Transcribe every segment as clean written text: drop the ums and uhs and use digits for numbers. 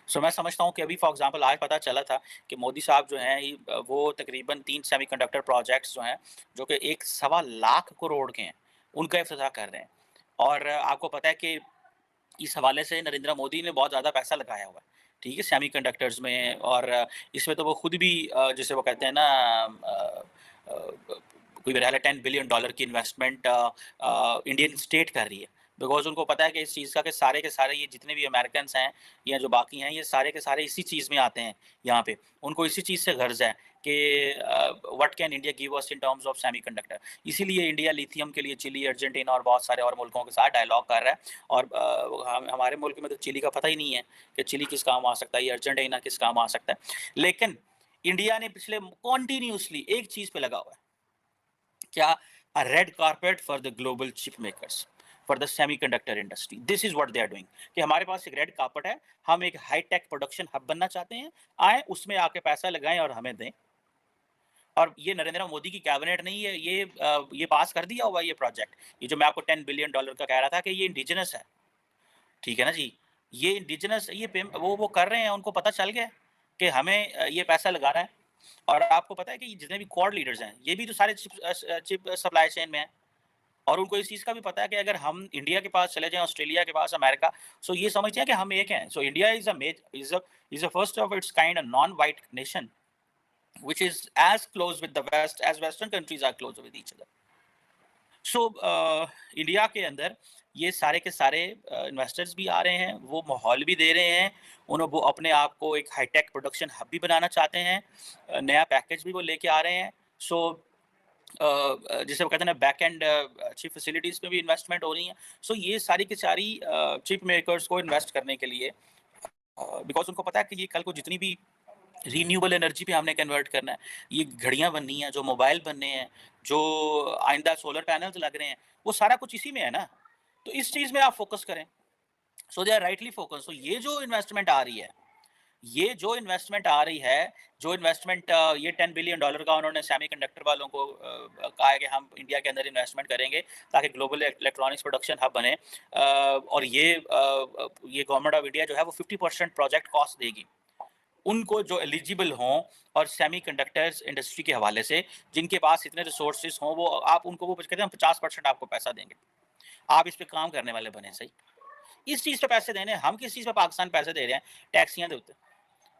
सो मैं समझता हूँ कि अभी फॉर एग्जांपल आज पता चला था कि मोदी साहब जो हैं वो तकरीबन 3 सेमीकंडक्टर प्रोजेक्ट्स जो हैं, जो कि 1 सवा लाख करोड़ के हैं, उनका इफ्तिताह कर रहे हैं। और आपको पता है कि इस हवाले से नरेंद्र मोदी ने बहुत ज़्यादा पैसा लगाया हुआ है, ठीक है? सेमीकंडक्टर्स में। और इसमें तो वो खुद भी जिसे वो कहते हैं ना कोई मेरा ख़्याल है $10 बिलियन की इन्वेस्टमेंट इंडियन स्टेट कर रही है। बिकॉज़ उनको पता है कि इस चीज़ का कि सारे के सारे ये जितने भी अमेरिकन्स हैं या जो बाकी हैं, ये सारे के सारे इसी चीज़ में आते हैं यहाँ पे। उनको इसी चीज़ से गर्ज़ है कि what can India give us in terms of semiconductor. इसीलिए इंडिया लिथियम के लिए चिली, अर्जेंटीना और बहुत सारे और मुल्कों के साथ डायलॉग कर रहा है। और हमारे मुल्क में तो चिली का पता ही नहीं है कि चिली किस काम आ सकता है या अर्जेंटीना किस काम आ सकता है। लेकिन इंडिया ने पिछले कंटिन्यूअसली एक चीज़ पे लगा हुआ है, क्या? A red carpet for the global chip makers, for the semiconductor industry. This is what they are doing कि हमारे पास एक रेड कार्पेट है, हम एक हाई टेक प्रोडक्शन हब बनना चाहते हैं, आए उसमें आके पैसा लगाएं और हमें दें। और ये नरेंद्र मोदी की कैबिनेट नहीं है, ये पास कर दिया हुआ ये प्रोजेक्ट। ये जो मैं आपको $10 बिलियन का कह रहा था कि ये इंडिजिनस है, ठीक है ना जी? ये इंडिजिनस ये वो कर रहे हैं, उनको पता चल गया कि हमें ये पैसा लगाना है। और आपको पता है कि जितने भी क्वाड लीडर्स हैं, ये भी तो सारे चिप सप्लाई चेन में हैं। और उनको इस चीज़ का भी पता है कि अगर हम इंडिया के पास चले जाएँ, ऑस्ट्रेलिया के पास, अमेरिका, सो ये समझते हैं कि हम एक हैं। So India is a first of its kind a non white nation which is as close with the west as western countries are close with each other. So India के अंदर ये सारे के सारे इन्वेस्टर्स भी आ रहे हैं, वो माहौल भी दे रहे हैं, वो अपने आप को एक हाईटेक प्रोडक्शन हब भी बनाना चाहते हैं, नया पैकेज भी वो लेके आ रहे हैं। सो जिसे वो कहते हैं ना, बैक एंड अच्छी फैसिलिटीज़ में भी इन्वेस्टमेंट हो रही है। सो ये सारी की सारी चिप मेकर्स को इन्वेस्ट करने के लिए, बिकॉज़ उनको पता है कि ये कल को जितनी भी रीन्यूएबल एनर्जी पे हमने कन्वर्ट करना है, ये घड़ियाँ बननी हैं, जो मोबाइल बनने हैं, जो आइंदा सोलर पैनल्स लग रहे हैं, वो सारा कुछ इसी में है ना। तो इस चीज़ में आप फ़ोकस करें। सो दे आर राइटली फ़ोकस्ड। तो ये जो इन्वेस्टमेंट आ रही है, जो इन्वेस्टमेंट ये $10 बिलियन का उन्होंने सेमीकंडक्टर वालों को कहा है कि हम इंडिया के अंदर इन्वेस्टमेंट करेंगे ताकि ग्लोबल इलेक्ट्रॉनिक्स प्रोडक्शन हब बने। और ये गवर्नमेंट ऑफ इंडिया जो है वो 50% प्रोजेक्ट कॉस्ट देगी उनको जो एलिजिबल हों और सेमीकंडक्टर्स इंडस्ट्री के हवाले से जिनके पास इतने रिसोर्सेज हों, वो आप उनको वो कहते हैं 50% आपको पैसा देंगे, आप इस पे काम करने वाले बने। सही, इस चीज़ पे पैसे देने, हम किस चीज़ पे पाकिस्तान पैसे दे रहे हैं? टैक्सियाँ देते।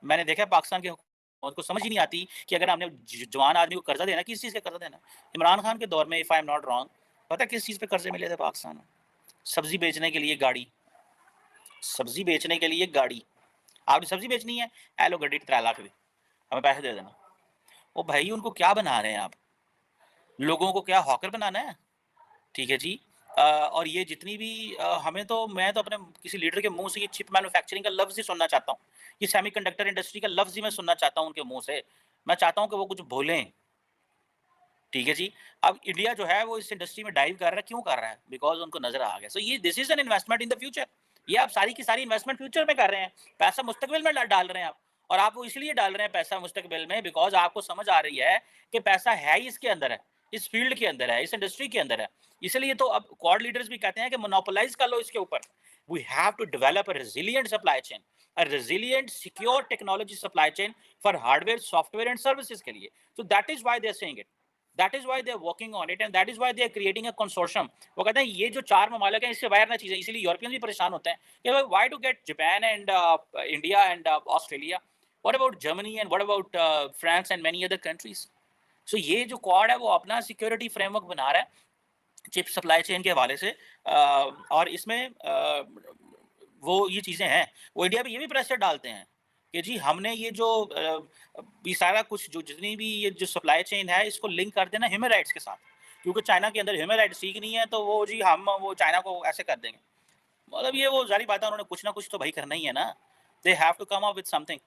मैंने देखा है पाकिस्तान की हुकूमत को समझ ही नहीं आती कि अगर हमने जवान आदमी को कर्जा देना, किस चीज़ का कर्जा देना। इमरान खान के दौर में, if I am not wrong, पता है किस चीज़ पे कर्जे मिले थे पाकिस्तान में? सब्जी बेचने के लिए गाड़ी, सब्जी बेचने के लिए गाड़ी। आपने सब्जी बेचनी है, ए लो गड्डी 3 लाख दी, हमें पैसे दे देना। ओ भाई, उनको क्या बना रहे हैं आप? लोगों को क्या हॉकर बनाना है? ठीक है जी। और ये जितनी भी मैं तो अपने किसी लीडर के मुँह से ये चिप मैन्युफैक्चरिंग का लफ्ज़ ही सुनना चाहता हूँ। ये सेमीकंडक्टर इंडस्ट्री का लफ्ज़ ही मैं सुनना चाहता हूँ उनके मुँह से। मैं चाहता हूँ कि वो कुछ बोलें, ठीक है जी। अब इंडिया जो है वो इस इंडस्ट्री में डाइव कर रहा है, क्यों कर रहा है? बिकॉज़ उनको नज़र आ गया। सो ये this is an investment in the future. ये आप सारी की सारी इन्वेस्टमेंट फ्यूचर में कर रहे हैं। पैसा मुस्तकबिल में डाल रहे हैं आप। और आप वो इसलिए डाल रहे हैं पैसा मुस्तकबिल में बिकॉज़ आपको समझ आ रही है कि पैसा है ही इसके अंदर है, इस फील्ड के अंदर है, इस इंडस्ट्री के अंदर है। इसलिए तो अब क्वाड लीडर्स भी कहते हैं कि मोनोपोलाइज़ कर लो इसके ऊपर। We have to develop a resilient supply chain, a resilient secure technology supply chain for hardware, software and services के लिए। So that is why they are saying it. That is why they are working on it and that is why they are creating a consortium. वो कहते हैं ये जो 4 ममालिक हैं, इससे बाहर ना चीजें, इसीलिए यूरोपियन भी परेशान होते हैं कि why to get Japan and India and Australia, what about Germany and what about France and many other countries. So ये जो क्वाड है वो अपना सिक्योरिटी फ्रेमवर्क बना रहा है चिप सप्लाई चेन के हवाले से। और इसमें वो ये चीज़ें हैं, वो इंडिया पे ये भी प्रेशर डालते हैं कि जी हमने ये सारा कुछ जो जितनी भी ये जो सप्लाई चेन है इसको लिंक कर देना ह्यूमन राइट्स के साथ, क्योंकि चाइना के अंदर ह्यूमन राइट्स ठीक नहीं है तो वो जी हम वो चाइना को ऐसे कर देंगे। मतलब ये वो ज़ाहिर बात है, उन्होंने कुछ ना कुछ तो भाई करना ही है ना। They have to come up with something.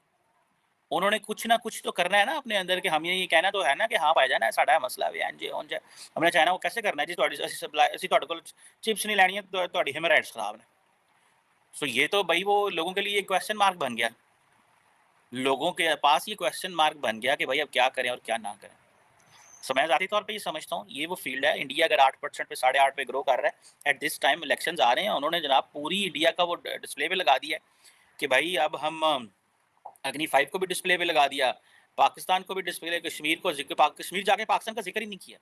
उन्होंने कुछ ना कुछ तो करना है ना अपने अंदर कि हम ये कहना तो है ना कि हाँ भाईजान, साडा मसला है एंड जे होन जाए, हमने चाइना को कैसे करना है जी, ਤੁਹਾਡੀ ਅਸੀਂ सप्लाई ਅਸੀਂ ਤੁਹਾਡੇ ਕੋਲ चिप्स नहीं लैनी है, ਤੁਹਾਡੀ ह्यूमन राइट्स खराब ने। सो ये तो भाई वो लोगों के लिए एक क्वेश्चन मार्क बन गया। लोगों के पास ये क्वेश्चन मार्क बन गया कि भाई अब क्या करें और क्या ना करें। सो मैं ज़ाती तौर पे ये समझता हूँ ये वो फील्ड है। इंडिया अगर 8% पे 8.5 पे ग्रो कर रहा है एट दिस टाइम, इलेक्शंस आ रहे हैं, उन्होंने जनाब पूरी इंडिया का वो डिस्प्ले पे लगा दिया है कि भाई अब हम अग्नि 5 को भी डिस्प्ले पे लगा दिया, पाकिस्तान को भी डिस्प्ले, कश्मीर को कश्मीर जाके पाकिस्तान का जिक्र ही नहीं किया।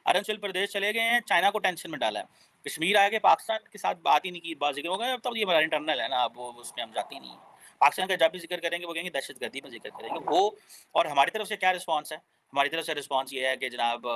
अरुणाचल प्रदेश चले गए हैं, चाइना को टेंशन में डाला है। कश्मीर आके पाकिस्तान के साथ बात ही नहीं की, बात जिक्र हो गया, अब तो ये हमारा इंटरनल है ना, अब वो उसमें हम जाते ही नहीं हैं। पाकिस्तान का जब भी जिक्र करेंगे वो कहेंगे दहशतगर्दी में जिक्र करेंगे वो। और हमारी तरफ से क्या रिस्पॉन्स है? हमारी तरफ से रिस्पॉन्स ये है कि जनाब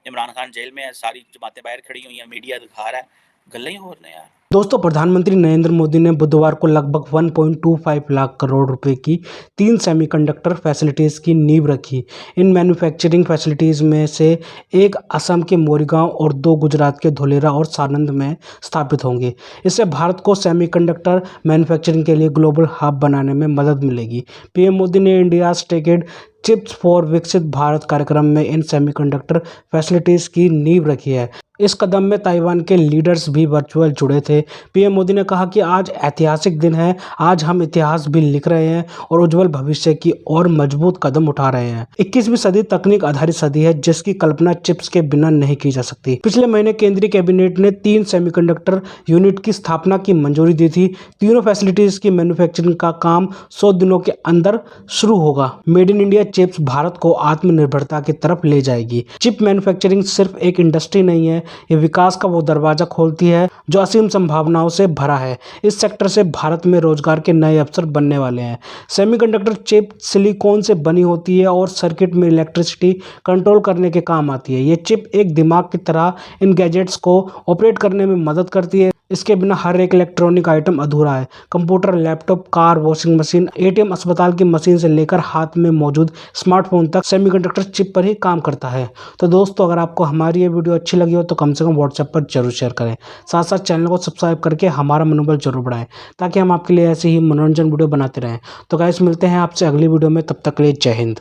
इमरान खान जेल में है, सारी जमातें बाहर खड़ी हुई हैं, मीडिया दिखा रहा है, गल्ला ही हो रहे हैं यार। दोस्तों, प्रधानमंत्री नरेंद्र मोदी ने बुधवार को लगभग 1.25 लाख करोड़ रुपए की 3 सेमीकंडक्टर फैसिलिटीज़ की नींव रखी। इन मैन्युफैक्चरिंग फैसिलिटीज़ में से एक असम के मोरीगांव और 2 गुजरात के धोलेरा और सानंद में स्थापित होंगे। इससे भारत को सेमीकंडक्टर मैन्युफैक्चरिंग के लिए ग्लोबल हब बनाने में मदद मिलेगी। पीएम मोदी ने इंडियाज़ टेकेड चिप्स फॉर विकसित भारत कार्यक्रम में इन सेमीकंडक्टर फैसिलिटीज़ की नींव रखी है। इस कदम में ताइवान के लीडर्स भी वर्चुअल जुड़े थे। पीएम मोदी ने कहा कि आज ऐतिहासिक दिन है, आज हम इतिहास भी लिख रहे हैं और उज्जवल भविष्य की ओर मजबूत कदम उठा रहे हैं। 21वीं सदी तकनीक आधारित सदी है जिसकी कल्पना चिप्स के बिना नहीं की जा सकती। पिछले महीने केंद्रीय कैबिनेट ने 3 सेमीकंडक्टर यूनिट की स्थापना की मंजूरी दी थी। तीनों फैसिलिटीज की मैन्युफैक्चरिंग का काम 100 दिनों के अंदर शुरू होगा। Made in India chips Bharat को आत्मनिर्भरता की तरफ ले जाएगी। चिप मैन्युफैक्चरिंग सिर्फ एक इंडस्ट्री नहीं है, ये विकास का वो दरवाजा खोलती है जो असीम संभावनाओं से भरा है। इस सेक्टर से भारत में रोजगार के नए अवसर बनने वाले हैं। सेमीकंडक्टर चिप सिलिकॉन से बनी होती है और सर्किट में इलेक्ट्रिसिटी कंट्रोल करने के काम आती है। ये चिप एक दिमाग की तरह इन गैजेट्स को ऑपरेट करने में मदद करती है। इसके बिना हर एक इलेक्ट्रॉनिक आइटम अधूरा है। Computer, laptop, car, washing machine, ATM, अस्पताल की मशीन से लेकर हाथ में मौजूद स्मार्टफोन तक सेमीकंडक्टर चिप पर ही काम करता है। तो दोस्तों, अगर आपको हमारी ये वीडियो अच्छी लगी हो तो कम से कम व्हाट्सएप पर जरूर शेयर करें। साथ साथ चैनल को सब्सक्राइब करके हमारा मनोबल जरूर बढ़ाएं ताकि हम आपके लिए ऐसे ही मनोरंजन वीडियो बनाते रहें। तो गाइस, मिलते हैं आपसे अगली वीडियो में, तब तक के लिए जय हिंद।